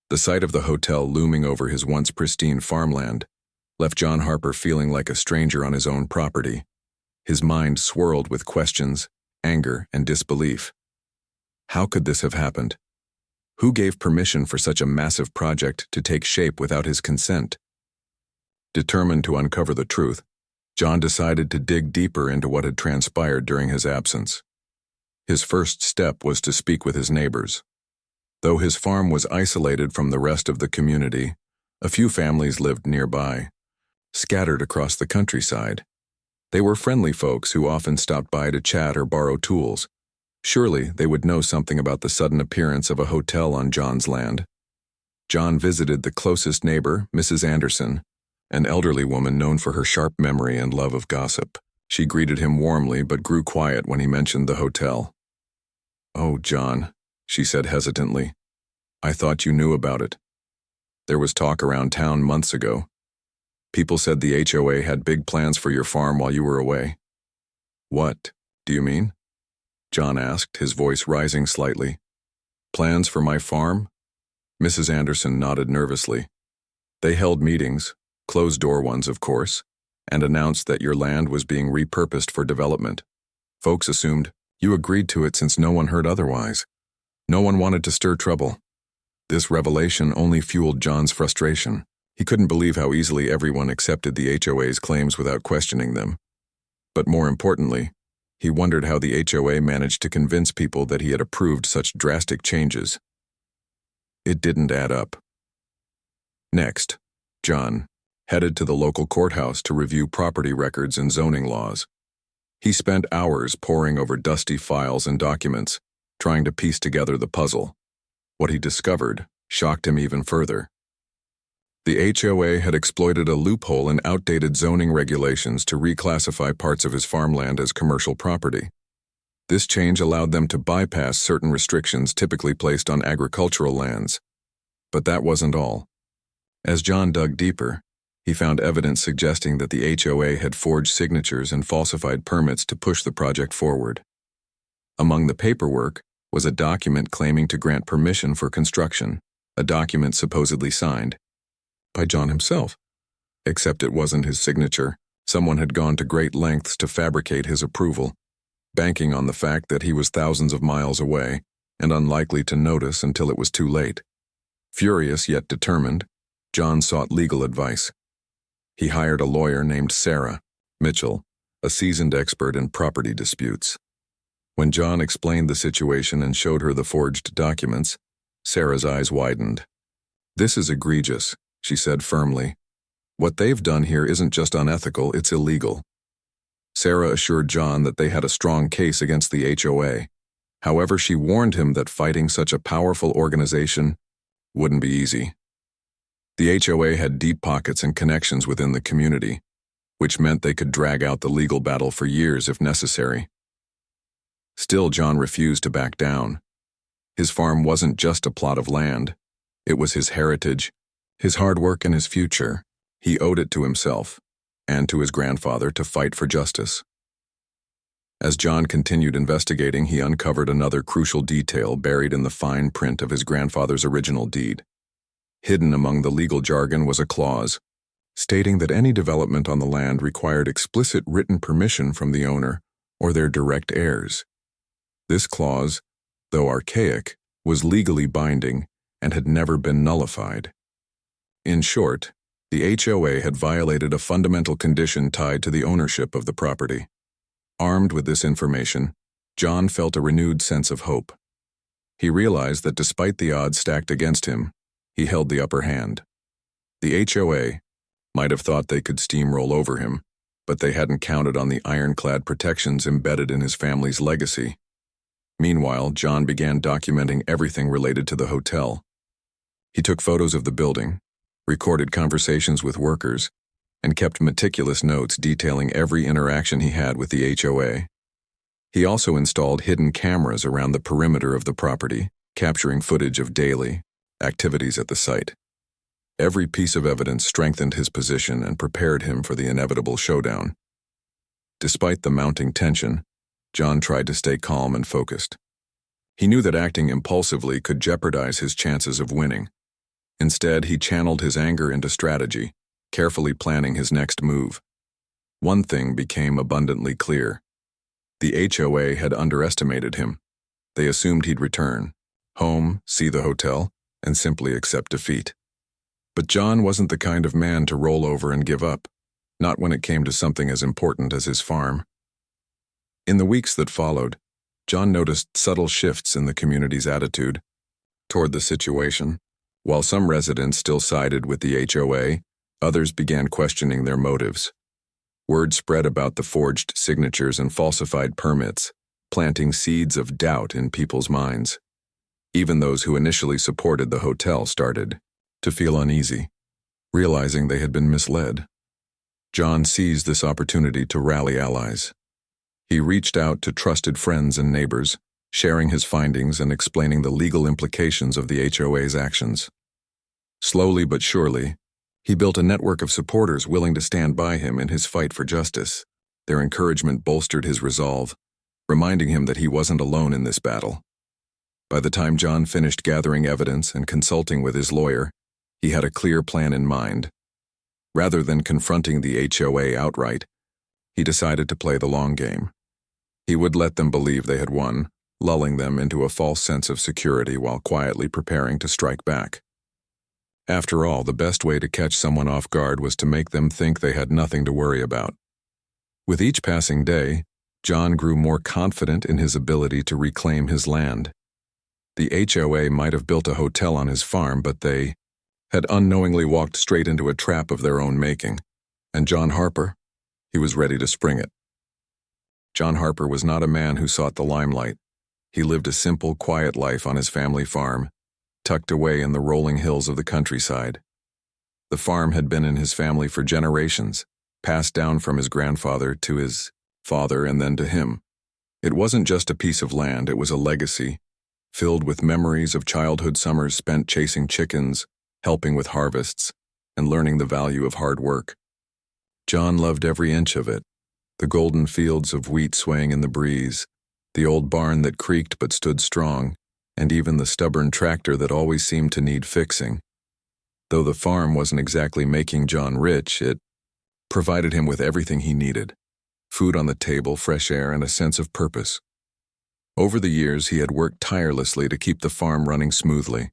The sight of the hotel looming over his once pristine farmland left John Harper feeling like a stranger on his own property. His mind swirled with questions, anger, and disbelief. How could this have happened? Who gave permission for such a massive project to take shape without his consent? Determined to uncover the truth, John decided to dig deeper into what had transpired during his absence. His first step was to speak with his neighbors. Though his farm was isolated from the rest of the community, a few families lived nearby, scattered across the countryside. They were friendly folks who often stopped by to chat or borrow tools. Surely they would know something about the sudden appearance of a hotel on John's land. John visited the closest neighbor, Mrs. Anderson, an elderly woman known for her sharp memory and love of gossip. She greeted him warmly but grew quiet when he mentioned the hotel. "Oh, John," she said hesitantly, "I thought you knew about it. There was talk around town months ago. People said the HOA had big plans for your farm while you were away." "What do you mean?" John asked, his voice rising slightly. "Plans for my farm?" Mrs. Anderson nodded nervously. "They held meetings, closed-door ones of course, and announced that your land was being repurposed for development. Folks assumed you agreed to it since no one heard otherwise. No one wanted to stir trouble." This revelation only fueled John's frustration. He couldn't believe how easily everyone accepted the HOA's claims without questioning them. But more importantly, he wondered how the HOA managed to convince people that he had approved such drastic changes. It didn't add up. Next, John headed to the local courthouse to review property records and zoning laws. He spent hours poring over dusty files and documents, trying to piece together the puzzle. What he discovered shocked him even further. The HOA had exploited a loophole in outdated zoning regulations to reclassify parts of his farmland as commercial property. This change allowed them to bypass certain restrictions typically placed on agricultural lands. But that wasn't all. As John dug deeper, he found evidence suggesting that the HOA had forged signatures and falsified permits to push the project forward. Among the paperwork was a document claiming to grant permission for construction, a document supposedly signed by John himself. Except it wasn't his signature. Someone had gone to great lengths to fabricate his approval, banking on the fact that he was thousands of miles away and unlikely to notice until it was too late. Furious yet determined, John sought legal advice. He hired a lawyer named Sarah Mitchell, a seasoned expert in property disputes. When John explained the situation and showed her the forged documents, Sarah's eyes widened. "This is egregious," she said firmly. "What they've done here isn't just unethical, it's illegal." Sarah assured John that they had a strong case against the HOA. However, she warned him that fighting such a powerful organization wouldn't be easy. The HOA had deep pockets and connections within the community, which meant they could drag out the legal battle for years if necessary. Still, John refused to back down. His farm wasn't just a plot of land. It was his heritage, his hard work, and his future. He owed it to himself and to his grandfather to fight for justice. As John continued investigating, he uncovered another crucial detail buried in the fine print of his grandfather's original deed. Hidden among the legal jargon was a clause stating that any development on the land required explicit written permission from the owner or their direct heirs. This clause, though archaic, was legally binding and had never been nullified. In short, the HOA had violated a fundamental condition tied to the ownership of the property. Armed with this information, John felt a renewed sense of hope. He realized that despite the odds stacked against him, he held the upper hand. The HOA might have thought they could steamroll over him, but they hadn't counted on the ironclad protections embedded in his family's legacy. Meanwhile, John began documenting everything related to the hotel. He took photos of the building, recorded conversations with workers, and kept meticulous notes detailing every interaction he had with the HOA. He also installed hidden cameras around the perimeter of the property, capturing footage of daily activities at the site. Every piece of evidence strengthened his position and prepared him for the inevitable showdown. Despite the mounting tension, John tried to stay calm and focused. He knew that acting impulsively could jeopardize his chances of winning. Instead, he channeled his anger into strategy, carefully planning his next move. One thing became abundantly clear. The HOA had underestimated him. They assumed he'd return, home, see the hotel, and simply accept defeat. But John wasn't the kind of man to roll over and give up, not when it came to something as important as his farm. In the weeks that followed, John noticed subtle shifts in the community's attitude toward the situation. While some residents still sided with the HOA, others began questioning their motives. Word spread about the forged signatures and falsified permits, planting seeds of doubt in people's minds. Even those who initially supported the hotel started to feel uneasy, realizing they had been misled. John seized this opportunity to rally allies. He reached out to trusted friends and neighbors, sharing his findings and explaining the legal implications of the HOA's actions. Slowly but surely, he built a network of supporters willing to stand by him in his fight for justice. Their encouragement bolstered his resolve, reminding him that he wasn't alone in this battle. By the time John finished gathering evidence and consulting with his lawyer, he had a clear plan in mind. Rather than confronting the HOA outright, he decided to play the long game. He would let them believe they had won, lulling them into a false sense of security while quietly preparing to strike back. After all, the best way to catch someone off guard was to make them think they had nothing to worry about. With each passing day, John grew more confident in his ability to reclaim his land. The HOA might have built a hotel on his farm, but they had unknowingly walked straight into a trap of their own making. And John Harper, he was ready to spring it. John Harper was not a man who sought the limelight. He lived a simple, quiet life on his family farm, tucked away in the rolling hills of the countryside. The farm had been in his family for generations, passed down from his grandfather to his father and then to him. It wasn't just a piece of land, it was a legacy, filled with memories of childhood summers spent chasing chickens, helping with harvests, and learning the value of hard work. John loved every inch of it, the golden fields of wheat swaying in the breeze, the old barn that creaked but stood strong, and even the stubborn tractor that always seemed to need fixing. Though the farm wasn't exactly making John rich, it provided him with everything he needed: food on the table, fresh air, and a sense of purpose. Over the years, he had worked tirelessly to keep the farm running smoothly.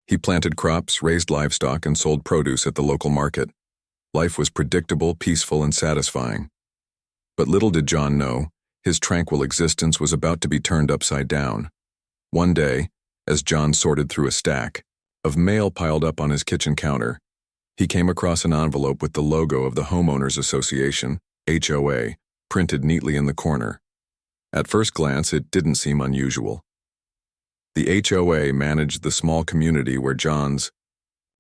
He planted crops, raised livestock, and sold produce at the local market. Life was predictable, peaceful, and satisfying. But little did John know, his tranquil existence was about to be turned upside down. One day, as John sorted through a stack of mail piled up on his kitchen counter, he came across an envelope with the logo of the Homeowners Association, HOA, printed neatly in the corner. At first glance, it didn't seem unusual. The HOA managed the small community where John's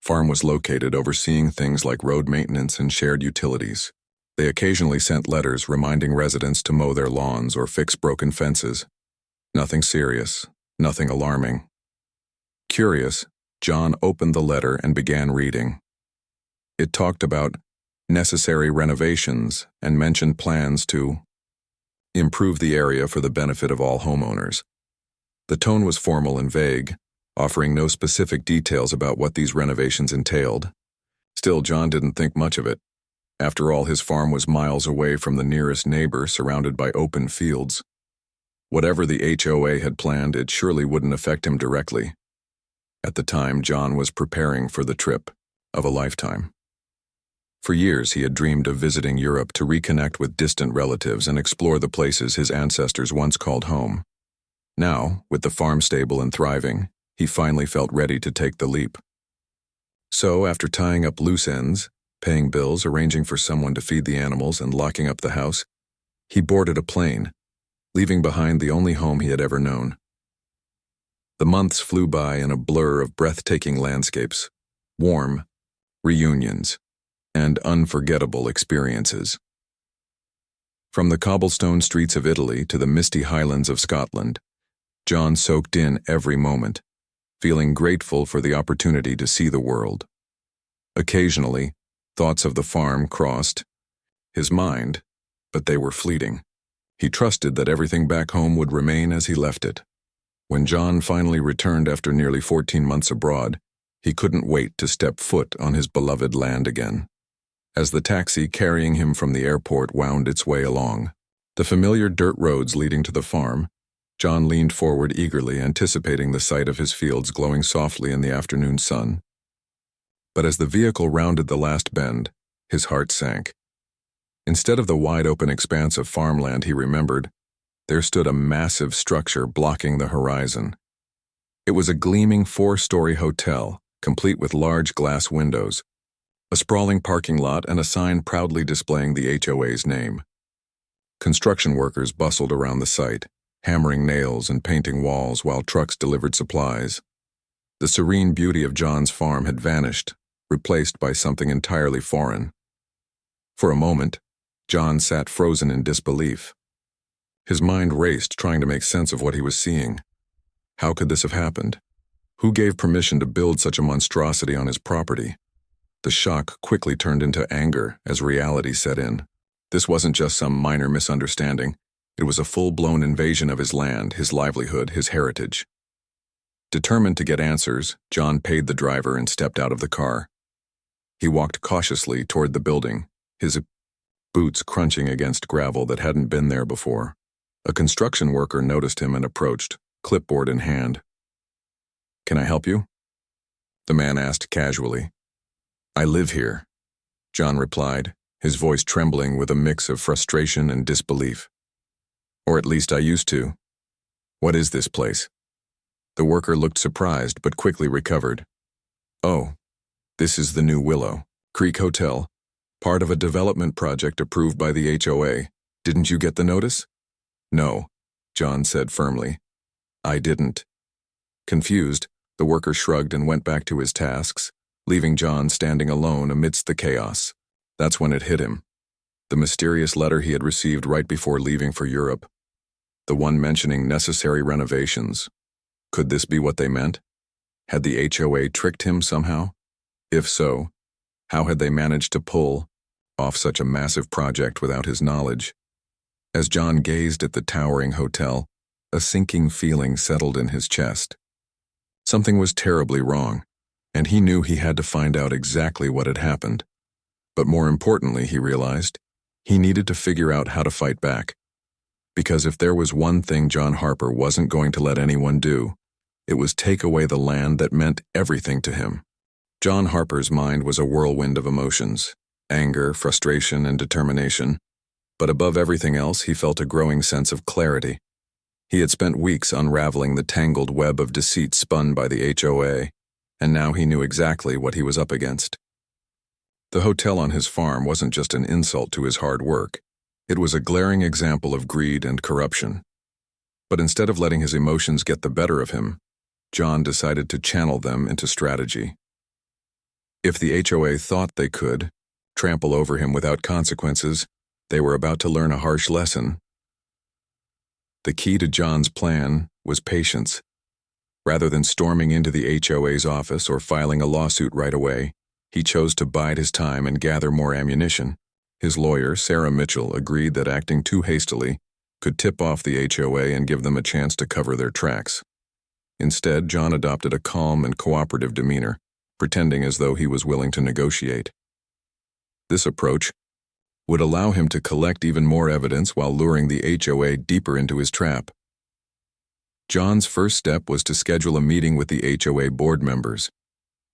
farm was located, overseeing things like road maintenance and shared utilities. They occasionally sent letters reminding residents to mow their lawns or fix broken fences. Nothing serious, nothing alarming. Curious, John opened the letter and began reading. It talked about necessary renovations and mentioned plans to improve the area for the benefit of all homeowners. The tone was formal and vague, offering no specific details about what these renovations entailed. Still, John didn't think much of it. After all, his farm was miles away from the nearest neighbor, surrounded by open fields. Whatever the HOA had planned, it surely wouldn't affect him directly. At the time, John was preparing for the trip of a lifetime. For years, he had dreamed of visiting Europe to reconnect with distant relatives and explore the places his ancestors once called home. Now, with the farm stable and thriving, he finally felt ready to take the leap. So, after tying up loose ends, paying bills, arranging for someone to feed the animals, and locking up the house, he boarded a plane, leaving behind the only home he had ever known. The months flew by in a blur of breathtaking landscapes, warm reunions, and unforgettable experiences. From the cobblestone streets of Italy to the misty highlands of Scotland, John soaked in every moment, feeling grateful for the opportunity to see the world. Occasionally, thoughts of the farm crossed his mind, but they were fleeting. He trusted that everything back home would remain as he left it. When John finally returned after nearly 14 months abroad, He couldn't wait to step foot on his beloved land again. As the taxi carrying him from the airport wound its way along the familiar dirt roads leading to the farm, John leaned forward eagerly, anticipating the sight of his fields glowing softly in the afternoon sun. But as the vehicle rounded the last bend, his heart sank. Instead of the wide-open expanse of farmland he remembered, there stood a massive structure blocking the horizon. It was a gleaming 4-story hotel, complete with large glass windows, a sprawling parking lot, and a sign proudly displaying the HOA's name. Construction workers bustled around the site, hammering nails and painting walls while trucks delivered supplies. The serene beauty of John's farm had vanished, replaced by something entirely foreign. For a moment, John sat frozen in disbelief. His mind raced, trying to make sense of what he was seeing. How could this have happened? Who gave permission to build such a monstrosity on his property? The shock quickly turned into anger as reality set in. This wasn't just some minor misunderstanding. It was a full-blown invasion of his land, his livelihood, his heritage. Determined to get answers, John paid the driver and stepped out of the car. He walked cautiously toward the building, his boots crunching against gravel that hadn't been there before. A construction worker noticed him and approached, clipboard in hand. "Can I help you?" the man asked casually. "I live here," John replied, his voice trembling with a mix of frustration and disbelief. "Or at least I used to. What is this place?" The worker looked surprised but quickly recovered. "Oh, this is the new Willow Creek Hotel, part of a development project approved by the HOA. Didn't you get the notice?" "No," John said firmly. "I didn't." Confused, the worker shrugged and went back to his tasks, leaving John standing alone amidst the chaos. That's when it hit him. The mysterious letter he had received right before leaving for Europe. The one mentioning necessary renovations. Could this be what they meant? Had the HOA tricked him somehow? If so, how had they managed to pull off such a massive project without his knowledge? As John gazed at the towering hotel, a sinking feeling settled in his chest. Something was terribly wrong, and he knew he had to find out exactly what had happened. But more importantly, he realized, he needed to figure out how to fight back. Because if there was one thing John Harper wasn't going to let anyone do, it was take away the land that meant everything to him. John Harper's mind was a whirlwind of emotions, anger, frustration, and determination. But above everything else, he felt a growing sense of clarity. He had spent weeks unraveling the tangled web of deceit spun by the HOA, and now he knew exactly what he was up against. The hotel on his farm wasn't just an insult to his hard work. It was a glaring example of greed and corruption. But instead of letting his emotions get the better of him, John decided to channel them into strategy. If the HOA thought they could trample over him without consequences, they were about to learn a harsh lesson. The key to John's plan was patience. Rather than storming into the HOA's office or filing a lawsuit right away, he chose to bide his time and gather more ammunition. His lawyer, Sarah Mitchell, agreed that acting too hastily could tip off the HOA and give them a chance to cover their tracks. Instead, John adopted a calm and cooperative demeanor, pretending as though he was willing to negotiate. This approach would allow him to collect even more evidence while luring the HOA deeper into his trap. John's first step was to schedule a meeting with the HOA board members.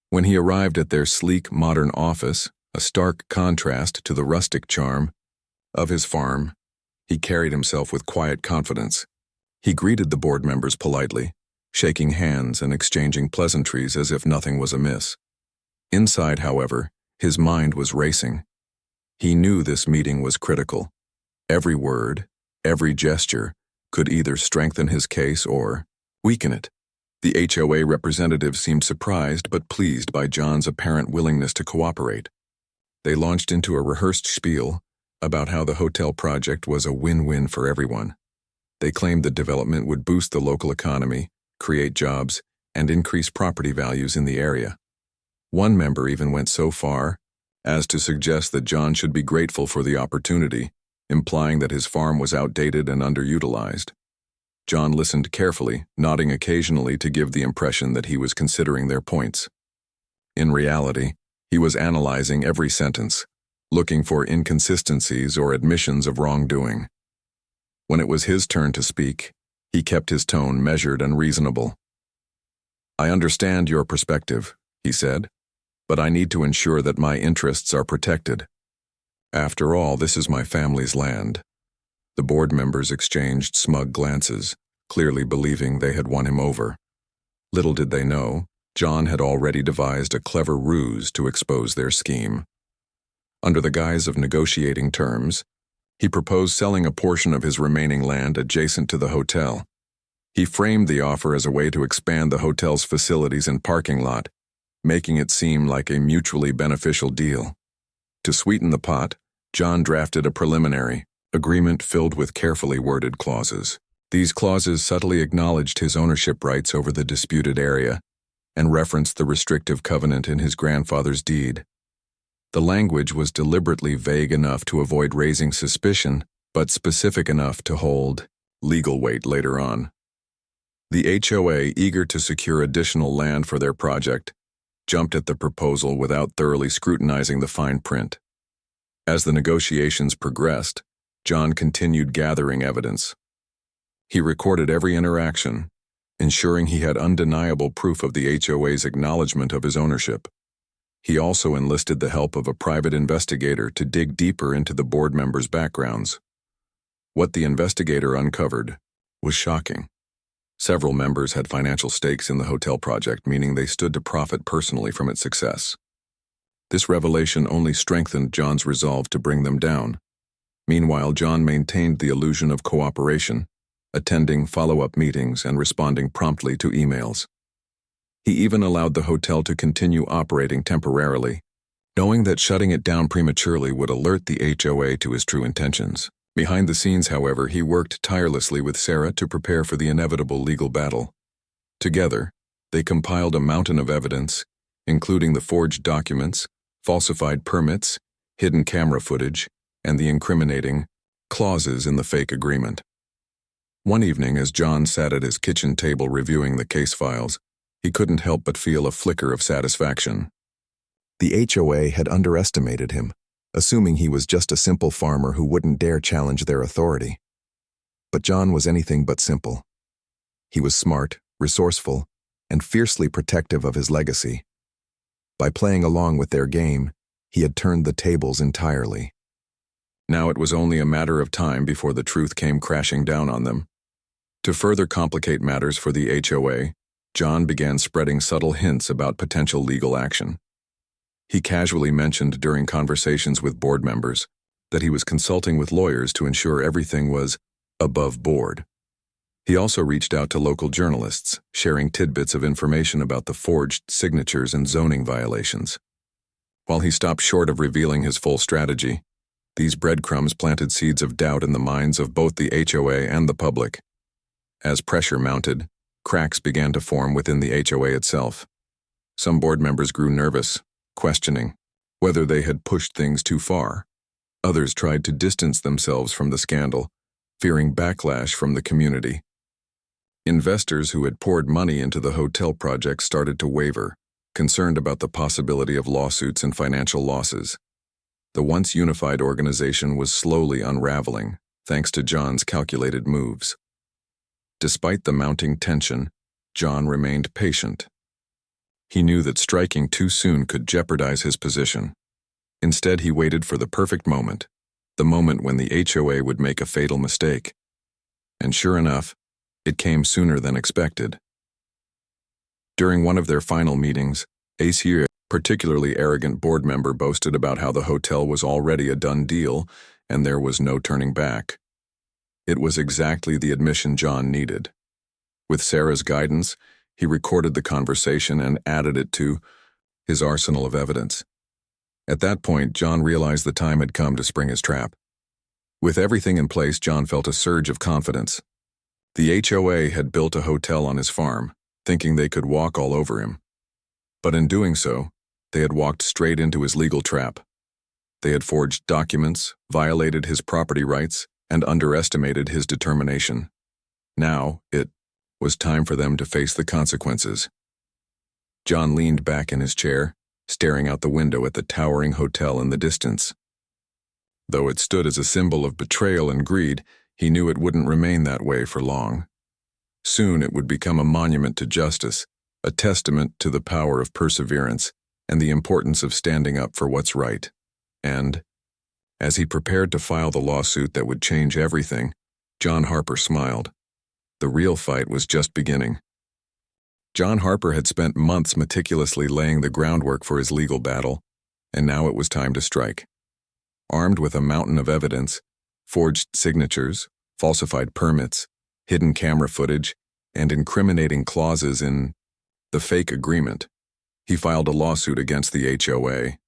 When he arrived at their sleek, modern office, a stark contrast to the rustic charm of his farm, he carried himself with quiet confidence. He greeted the board members politely, shaking hands and exchanging pleasantries as if nothing was amiss. Inside, however, his mind was racing. He knew this meeting was critical. Every word, every gesture could either strengthen his case or weaken it. The HOA representative seemed surprised but pleased by John's apparent willingness to cooperate. They launched into a rehearsed spiel about how the hotel project was a win-win for everyone. They claimed the development would boost the local economy, create jobs, and increase property values in the area. One member even went so far as to suggest that John should be grateful for the opportunity, implying that his farm was outdated and underutilized. John listened carefully, nodding occasionally to give the impression that he was considering their points. In reality, he was analyzing every sentence, looking for inconsistencies or admissions of wrongdoing. When it was his turn to speak, he kept his tone measured and reasonable. "I understand your perspective," he said, "but I need to ensure that my interests are protected. After all, this is my family's land." The board members exchanged smug glances, clearly believing they had won him over. Little did they know, John had already devised a clever ruse to expose their scheme. Under the guise of negotiating terms, he proposed selling a portion of his remaining land adjacent to the hotel. He framed the offer as a way to expand the hotel's facilities and parking lot, making it seem like a mutually beneficial deal. To sweeten the pot, John drafted a preliminary agreement filled with carefully worded clauses. These clauses subtly acknowledged his ownership rights over the disputed area and referenced the restrictive covenant in his grandfather's deed. The language was deliberately vague enough to avoid raising suspicion, but specific enough to hold legal weight later on. The HOA, eager to secure additional land for their project, jumped at the proposal without thoroughly scrutinizing the fine print. As the negotiations progressed, John continued gathering evidence. He recorded every interaction, ensuring he had undeniable proof of the HOA's acknowledgement of his ownership. He also enlisted the help of a private investigator to dig deeper into the board members' backgrounds. What the investigator uncovered was shocking. Several members had financial stakes in the hotel project, meaning they stood to profit personally from its success. This revelation only strengthened John's resolve to bring them down. Meanwhile, John maintained the illusion of cooperation, attending follow-up meetings and responding promptly to emails. He even allowed the hotel to continue operating temporarily, knowing that shutting it down prematurely would alert the HOA to his true intentions. Behind the scenes, however, he worked tirelessly with Sarah to prepare for the inevitable legal battle. Together, they compiled a mountain of evidence, including the forged documents, falsified permits, hidden camera footage, and the incriminating clauses in the fake agreement. One evening, as John sat at his kitchen table reviewing the case files, he couldn't help but feel a flicker of satisfaction. The HOA had underestimated him, assuming he was just a simple farmer who wouldn't dare challenge their authority. But John was anything but simple. He was smart, resourceful, and fiercely protective of his legacy. By playing along with their game, he had turned the tables entirely. Now it was only a matter of time before the truth came crashing down on them. To further complicate matters for the HOA, John began spreading subtle hints about potential legal action. He casually mentioned during conversations with board members that he was consulting with lawyers to ensure everything was above board. He also reached out to local journalists, sharing tidbits of information about the forged signatures and zoning violations. While he stopped short of revealing his full strategy, these breadcrumbs planted seeds of doubt in the minds of both the HOA and the public. As pressure mounted, cracks began to form within the HOA itself. Some board members grew nervous, questioning whether they had pushed things too far. Others tried to distance themselves from the scandal, fearing backlash from the community. Investors who had poured money into the hotel project started to waver, concerned about the possibility of lawsuits and financial losses. The once unified organization was slowly unraveling, thanks to John's calculated moves. Despite the mounting tension, John remained patient. He knew that striking too soon could jeopardize his position. Instead, he waited for the perfect moment, the moment when the HOA would make a fatal mistake. And sure enough, it came sooner than expected. During one of their final meetings, a particularly arrogant board member boasted about how the hotel was already a done deal and there was no turning back. It was exactly the admission John needed. With Sarah's guidance, he recorded the conversation and added it to his arsenal of evidence. At that point, John realized the time had come to spring his trap. With everything in place, John felt a surge of confidence. The HOA had built a hotel on his farm, thinking they could walk all over him. But in doing so, they had walked straight into his legal trap. They had forged documents, violated his property rights, and underestimated his determination. Now, it was time for them to face the consequences. John leaned back in his chair, staring out the window at the towering hotel in the distance. Though it stood as a symbol of betrayal and greed, he knew it wouldn't remain that way for long. Soon it would become a monument to justice, a testament to the power of perseverance and the importance of standing up for what's right. And, as he prepared to file the lawsuit that would change everything, John Harper smiled. The real fight was just beginning. John Harper had spent months meticulously laying the groundwork for his legal battle, and now it was time to strike. Armed with a mountain of evidence, forged signatures, falsified permits, hidden camera footage, and incriminating clauses in the fake agreement, he filed a lawsuit against the HOA.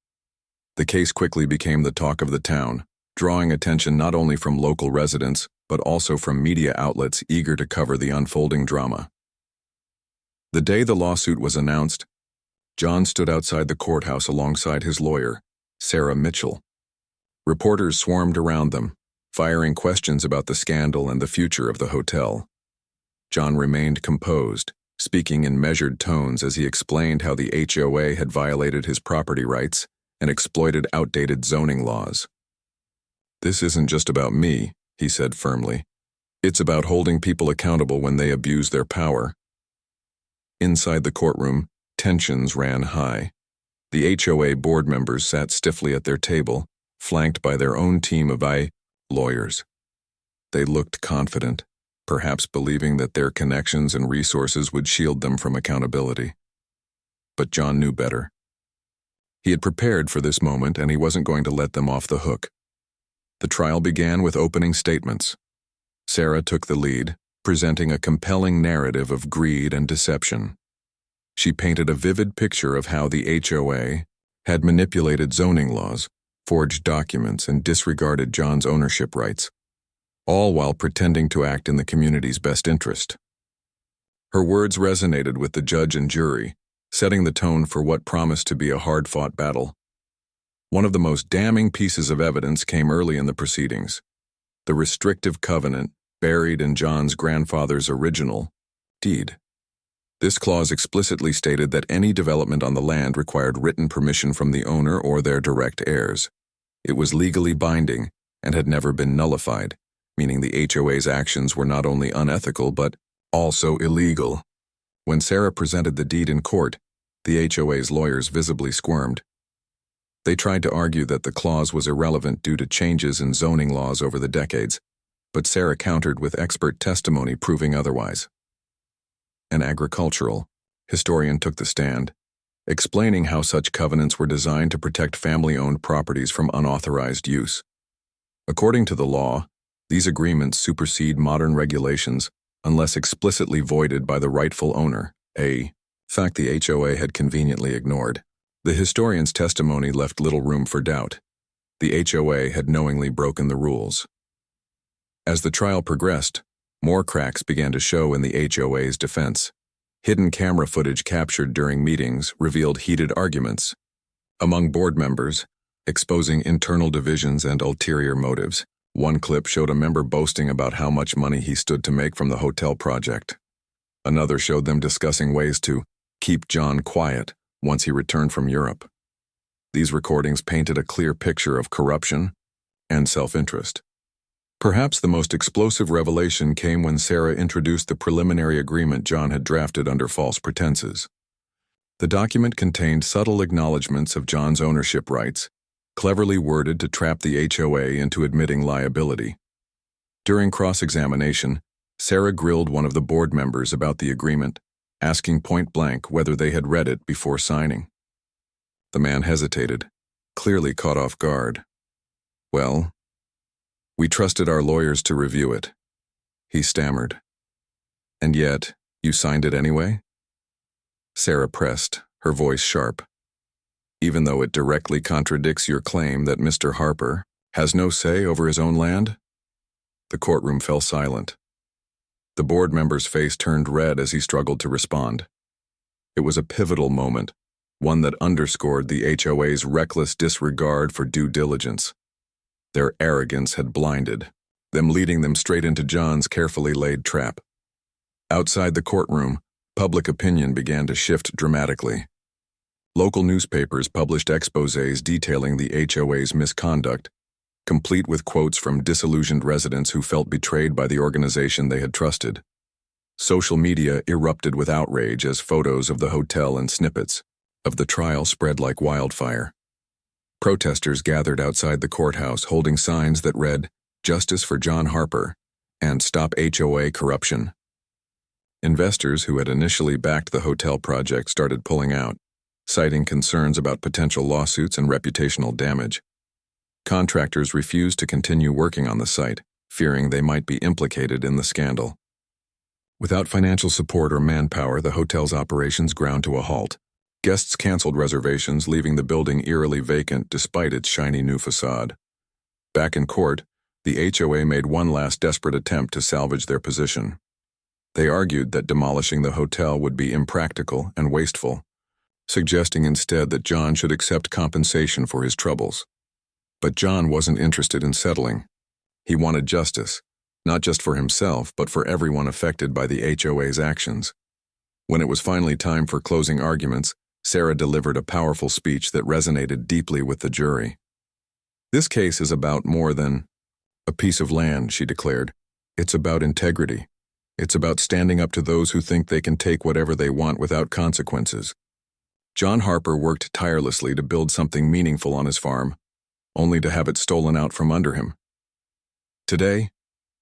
The case quickly became the talk of the town, drawing attention not only from local residents, but also from media outlets eager to cover the unfolding drama. The day the lawsuit was announced, John stood outside the courthouse alongside his lawyer, Sarah Mitchell. Reporters swarmed around them, firing questions about the scandal and the future of the hotel. John remained composed, speaking in measured tones as he explained how the HOA had violated his property rights and exploited outdated zoning laws. "This isn't just about me," he said firmly. "It's about holding people accountable when they abuse their power." Inside the courtroom, tensions ran high. The HOA board members sat stiffly at their table, flanked by their own team of lawyers. They looked confident, perhaps believing that their connections and resources would shield them from accountability. But John knew better. He had prepared for this moment, and he wasn't going to let them off the hook. The trial began with opening statements. Sarah took the lead, presenting a compelling narrative of greed and deception. She painted a vivid picture of how the HOA had manipulated zoning laws, forged documents, and disregarded John's ownership rights, all while pretending to act in the community's best interest. Her words resonated with the judge and jury, setting the tone for what promised to be a hard-fought battle. One of the most damning pieces of evidence came early in the proceedings: the restrictive covenant buried in John's grandfather's original deed. This clause explicitly stated that any development on the land required written permission from the owner or their direct heirs. It was legally binding and had never been nullified, meaning the HOA's actions were not only unethical but also illegal. When Sarah presented the deed in court, the HOA's lawyers visibly squirmed. They tried to argue that the clause was irrelevant due to changes in zoning laws over the decades, but Sarah countered with expert testimony proving otherwise. An agricultural historian took the stand, explaining how such covenants were designed to protect family-owned properties from unauthorized use. According to the law, these agreements supersede modern regulations unless explicitly voided by the rightful owner, a fact the HOA had conveniently ignored. The historian's testimony left little room for doubt. The HOA had knowingly broken the rules. As the trial progressed, more cracks began to show in the HOA's defense. Hidden camera footage captured during meetings revealed heated arguments among board members, exposing internal divisions and ulterior motives. One clip showed a member boasting about how much money he stood to make from the hotel project. Another showed them discussing ways to keep John quiet once he returned from Europe. These recordings painted a clear picture of corruption and self-interest. Perhaps the most explosive revelation came when Sarah introduced the preliminary agreement John had drafted under false pretenses. The document contained subtle acknowledgments of John's ownership rights, cleverly worded to trap the HOA into admitting liability. During cross-examination, Sarah grilled one of the board members about the agreement, asking point-blank whether they had read it before signing. The man hesitated, clearly caught off guard. "Well, we trusted our lawyers to review it," he stammered. "And yet, you signed it anyway?" Sarah pressed, her voice sharp. "Even though it directly contradicts your claim that Mr. Harper has no say over his own land?" The courtroom fell silent. The board member's face turned red as he struggled to respond. It was a pivotal moment, one that underscored the HOA's reckless disregard for due diligence. Their arrogance had blinded them, leading them straight into John's carefully laid trap. Outside the courtroom, public opinion began to shift dramatically. Local newspapers published exposés detailing the HOA's misconduct, complete with quotes from disillusioned residents who felt betrayed by the organization they had trusted. Social media erupted with outrage as photos of the hotel and snippets of the trial spread like wildfire. Protesters gathered outside the courthouse holding signs that read, "Justice for John Harper," and "Stop HOA Corruption." Investors who had initially backed the hotel project started pulling out, citing concerns about potential lawsuits and reputational damage. Contractors refused to continue working on the site, fearing they might be implicated in the scandal. Without financial support or manpower, the hotel's operations ground to a halt. Guests canceled reservations, leaving the building eerily vacant despite its shiny new facade. Back in court, the HOA made one last desperate attempt to salvage their position. They argued that demolishing the hotel would be impractical and wasteful, suggesting instead that John should accept compensation for his troubles. But John wasn't interested in settling. He wanted justice, not just for himself, but for everyone affected by the HOA's actions. When it was finally time for closing arguments, Sarah delivered a powerful speech that resonated deeply with the jury. "This case is about more than a piece of land," she declared. "It's about integrity. It's about standing up to those who think they can take whatever they want without consequences." John Harper worked tirelessly to build something meaningful on his farm, only to have it stolen out from under him. Today,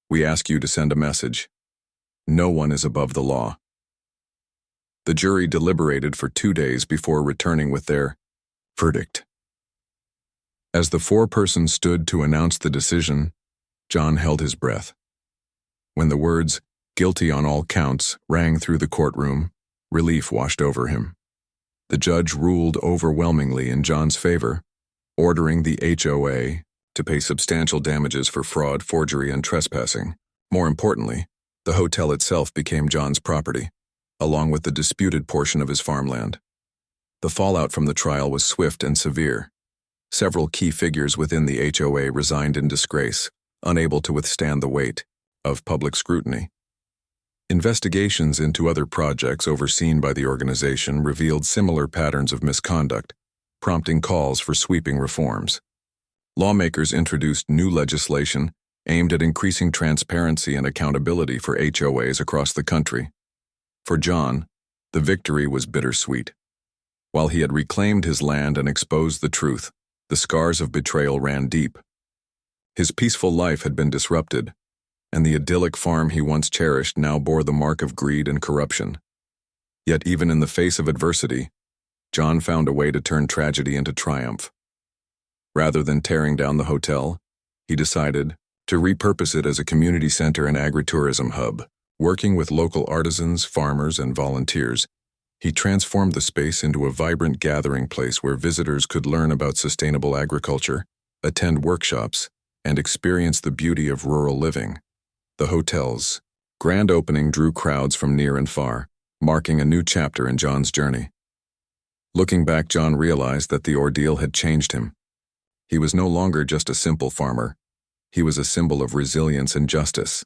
we ask you to send a message. No one is above the law. The jury deliberated for 2 days before returning with their verdict. As the foreperson stood to announce the decision, John held his breath. When the words, "guilty on all counts," rang through the courtroom, relief washed over him. The judge ruled overwhelmingly in John's favor, ordering the HOA to pay substantial damages for fraud, forgery, and trespassing. More importantly, the hotel itself became John's property, along with the disputed portion of his farmland. The fallout from the trial was swift and severe. Several key figures within the HOA resigned in disgrace, unable to withstand the weight of public scrutiny. Investigations into other projects overseen by the organization revealed similar patterns of misconduct, prompting calls for sweeping reforms. Lawmakers introduced new legislation aimed at increasing transparency and accountability for HOAs across the country. For John, the victory was bittersweet. While he had reclaimed his land and exposed the truth, the scars of betrayal ran deep. His peaceful life had been disrupted, and the idyllic farm he once cherished now bore the mark of greed and corruption. Yet even in the face of adversity, John found a way to turn tragedy into triumph. Rather than tearing down the hotel, he decided to repurpose it as a community center and agritourism hub. Working with local artisans, farmers, and volunteers, he transformed the space into a vibrant gathering place where visitors could learn about sustainable agriculture, attend workshops, and experience the beauty of rural living. The hotel's grand opening drew crowds from near and far, marking a new chapter in John's journey. Looking back, John realized that the ordeal had changed him. He was no longer just a simple farmer. He was a symbol of resilience and justice.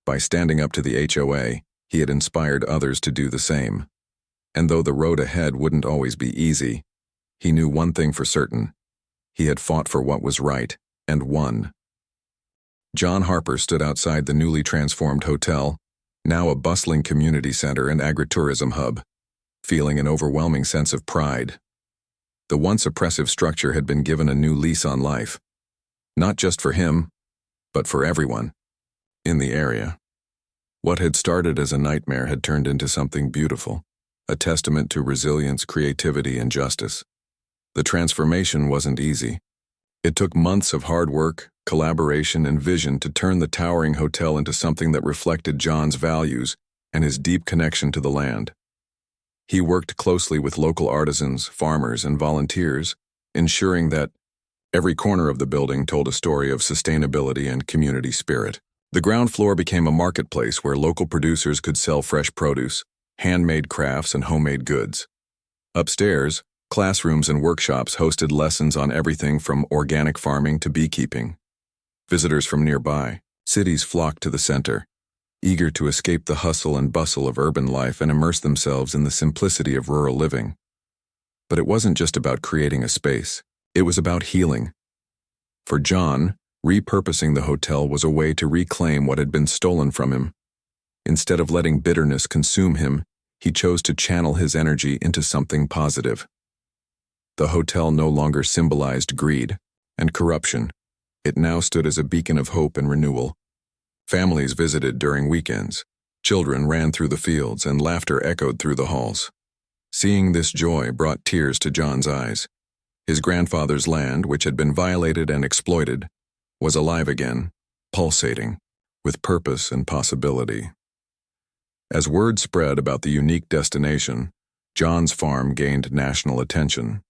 By standing up to the HOA, he had inspired others to do the same. And though the road ahead wouldn't always be easy, he knew one thing for certain. He had fought for what was right, and won. John Harper stood outside the newly transformed hotel, now a bustling community center and agritourism hub, feeling an overwhelming sense of pride. The once oppressive structure had been given a new lease on life, not just for him, but for everyone in the area. What had started as a nightmare had turned into something beautiful, a testament to resilience, creativity, and justice. The transformation wasn't easy. It took months of hard work, collaboration, and vision to turn the towering hotel into something that reflected John's values and his deep connection to the land. He worked closely with local artisans, farmers, and volunteers, ensuring that every corner of the building told a story of sustainability and community spirit. The ground floor became a marketplace where local producers could sell fresh produce, handmade crafts, and homemade goods. Upstairs, classrooms and workshops hosted lessons on everything from organic farming to beekeeping. Visitors from nearby cities flocked to the center, eager to escape the hustle and bustle of urban life and immerse themselves in the simplicity of rural living. But it wasn't just about creating a space. It was about healing. For John, repurposing the hotel was a way to reclaim what had been stolen from him. Instead of letting bitterness consume him, he chose to channel his energy into something positive. The hotel no longer symbolized greed and corruption. It now stood as a beacon of hope and renewal. Families visited during weekends. Children ran through the fields and laughter echoed through the halls. Seeing this joy brought tears to John's eyes. His grandfather's land, which had been violated and exploited, was alive again, pulsating, with purpose and possibility. As word spread about the unique destination, John's farm gained national attention.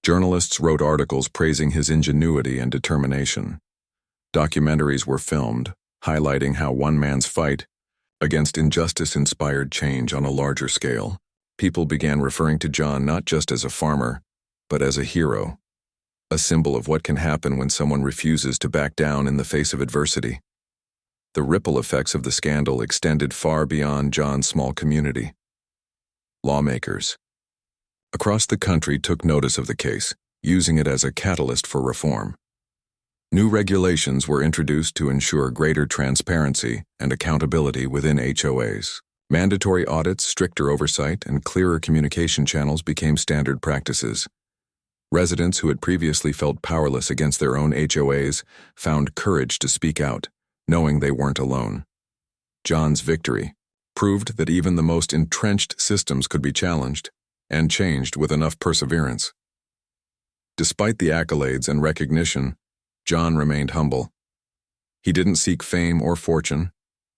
Journalists wrote articles praising his ingenuity and determination. Documentaries were filmed, highlighting how one man's fight against injustice inspired change on a larger scale. People began referring to John not just as a farmer, but as a hero, a symbol of what can happen when someone refuses to back down in the face of adversity. The ripple effects of the scandal extended far beyond John's small community. Lawmakers across the country took notice of the case, using it as a catalyst for reform. New regulations were introduced to ensure greater transparency and accountability within HOAs. Mandatory audits, stricter oversight, and clearer communication channels became standard practices. Residents who had previously felt powerless against their own HOAs found courage to speak out, knowing they weren't alone. John's victory proved that even the most entrenched systems could be challenged and changed with enough perseverance. Despite the accolades and recognition, John remained humble. He didn't seek fame or fortune.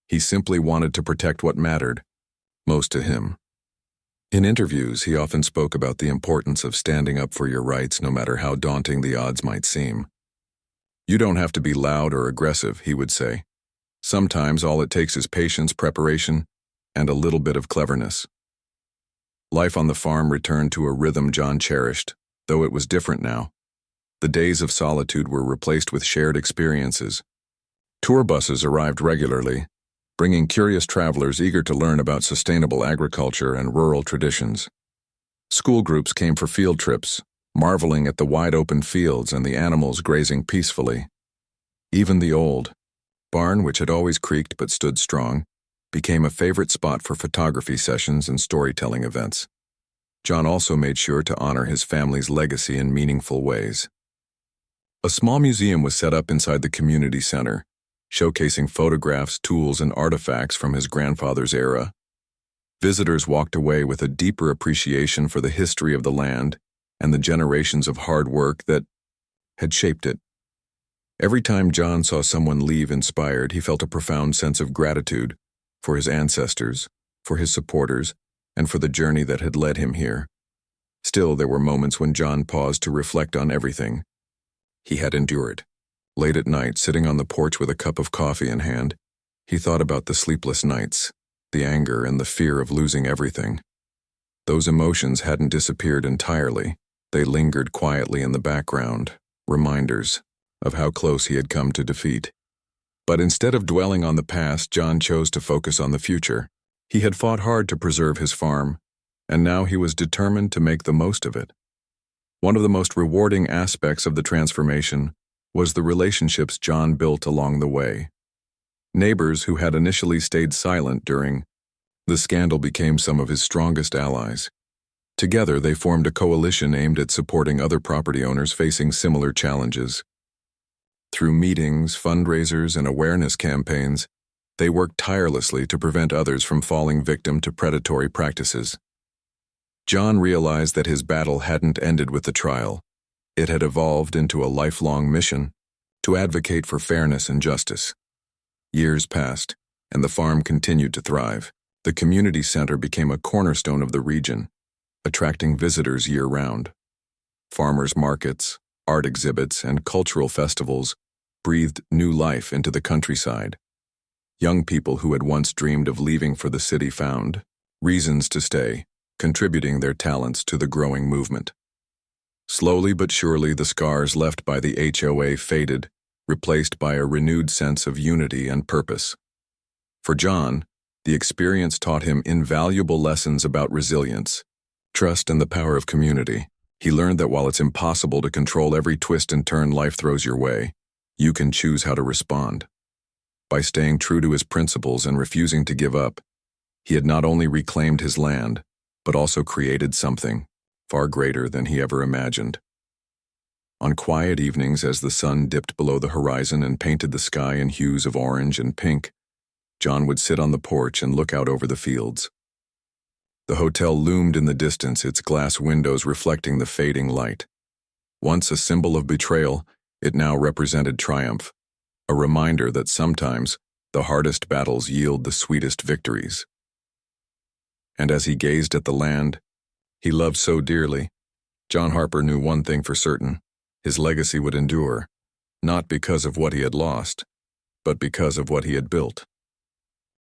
He simply wanted to protect what mattered most to him. In interviews, he often spoke about the importance of standing up for your rights no matter how daunting the odds might seem. "You don't have to be loud or aggressive," he would say. "Sometimes all it takes is patience, preparation, and a little bit of cleverness." Life on the farm returned to a rhythm John cherished, though it was different now. The days of solitude were replaced with shared experiences. Tour buses arrived regularly, bringing curious travelers eager to learn about sustainable agriculture and rural traditions. School groups came for field trips, marveling at the wide-open fields and the animals grazing peacefully. Even the old barn, which had always creaked but stood strong, became a favorite spot for photography sessions and storytelling events. John also made sure to honor his family's legacy in meaningful ways. A small museum was set up inside the community center, showcasing photographs, tools, and artifacts from his grandfather's era. Visitors walked away with a deeper appreciation for the history of the land and the generations of hard work that had shaped it. Every time John saw someone leave inspired, he felt a profound sense of gratitude for his ancestors, for his supporters, and for the journey that had led him here. Still, there were moments when John paused to reflect on everything he had endured. Late at night, sitting on the porch with a cup of coffee in hand, he thought about the sleepless nights, the anger, and the fear of losing everything. Those emotions hadn't disappeared entirely. They lingered quietly in the background, reminders of how close he had come to defeat. But instead of dwelling on the past, John chose to focus on the future. He had fought hard to preserve his farm, and now he was determined to make the most of it. One of the most rewarding aspects of the transformation was the relationships John built along the way. Neighbors who had initially stayed silent during the scandal became some of his strongest allies. Together, they formed a coalition aimed at supporting other property owners facing similar challenges. Through meetings, fundraisers, and awareness campaigns, they worked tirelessly to prevent others from falling victim to predatory practices. John realized that his battle hadn't ended with the trial. It had evolved into a lifelong mission to advocate for fairness and justice. Years passed, and the farm continued to thrive. The community center became a cornerstone of the region, attracting visitors year-round. Farmers' markets, art exhibits, and cultural festivals breathed new life into the countryside. Young people who had once dreamed of leaving for the city found reasons to stay, contributing their talents to the growing movement. Slowly but surely, the scars left by the HOA faded, replaced by a renewed sense of unity and purpose. For John, the experience taught him invaluable lessons about resilience, trust, and the power of community. He learned that while it's impossible to control every twist and turn life throws your way, you can choose how to respond. By staying true to his principles and refusing to give up, he had not only reclaimed his land, but also created something far greater than he ever imagined. On quiet evenings, as the sun dipped below the horizon and painted the sky in hues of orange and pink, John would sit on the porch and look out over the fields. The hotel loomed in the distance, its glass windows reflecting the fading light. Once a symbol of betrayal, it now represented triumph, a reminder that sometimes the hardest battles yield the sweetest victories. And as he gazed at the land he loved so dearly, John Harper knew one thing for certain: his legacy would endure, not because of what he had lost, but because of what he had built.